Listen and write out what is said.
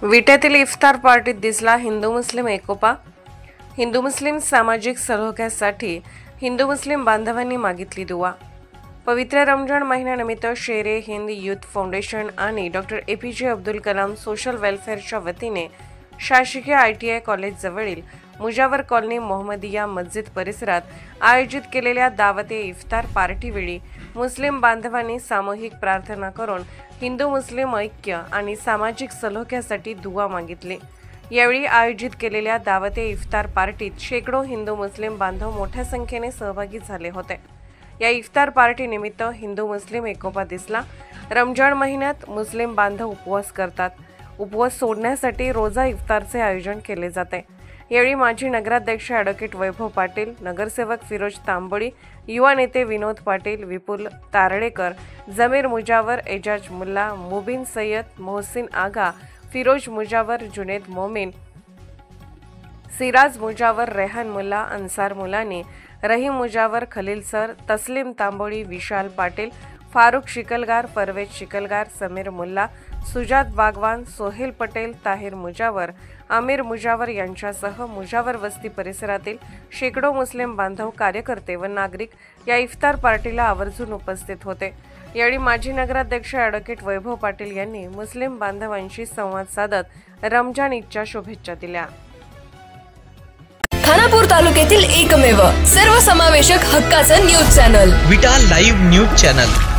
विट्यातील इफ्तार पार्टीत दिसला हिंदू मुस्लिम एकोपा। हिंदू मुस्लिम सामाजिक सलोख्यासाठी हिंदू मुस्लिम बांधवांनी मागितली दुआ। पवित्र रमजान महिन्यानिमित्त शेरे हिंद यूथ फाउंडेशन आणि doctor APJ Abdul Kalam social वेलफेअरच्या वतीने शासकीय ITI कॉलेज जवळील मुजावर कॉलनी मोहम्मदिया मस्जिद परिसरात आयोजित केलेल्या दावते इफ्तार पार्टीवेळी मुस्लिम बांधवांनी सामूहिक प्रार्थना करून हिंदू मुस्लिम ऐक्य आणि सामाजिक सलोख्यासाठी दुआ मागितली। यावेळी आयोजित केलेल्या दावते इफ्तार पार्टीत शेकडो हिंदू मुस्लिम बांधव मोठ्या संख्येने सहभागी झाले होते। या इफ्तार पार्टी निमित्त हिंदू मुस्लिम एकोपा दिसला। रमजान महिन्यात मुस्लिम बांधव उपवास करतात। उपवास सोडण्यासाठी रोजा इफ्तारचे आयोजन केले जाते। यावेळी माजी नगराध्यक्ष ॲडव्होकेट वैभव पाटील, नगरसेवक फिरोज तांबोळी, युवा नेते विनोद पाटील, विपुल तारळेकर, जमीर मुजावर, एजाज मुल्ला, मुबीन सय्यद, मोहसिन आगा, फिरोज मुजावर, जुनेद मोमीन, सिराज मुजावर, रेहान मुल्ला, अन्सार मुलानी, रहीम मुजावर, खलील सर, तस्लीम तांबोळी, विशाल पाटील, फारुख शिकलगार, परवेज शिकलगार, समीर मुल्ला, सुजात बागवान, सोहेल पटेल, ताहिर मुजावर, आमिर मुजावर यांच्यासह मुजावर वस्ती परिसरातील शेकडो मुस्लिम बांधव, कार्यकर्ते व नागरिक या इफ्तार पार्टीला आवर्जून उपस्थित होते। यावेळी माजी नगराध्यक्ष ॲडव्होकेट वैभव पाटील यांनी मुस्लिम बांधवांशी संवाद साधत रमजान ईदच्या शुभेच्छा दिल्या। खानापूर तालुक्यातील एकमेव सर्वसमावेशक हक्काचं न्यूज चॅनल विटा लाईव्ह न्यूज चॅनल।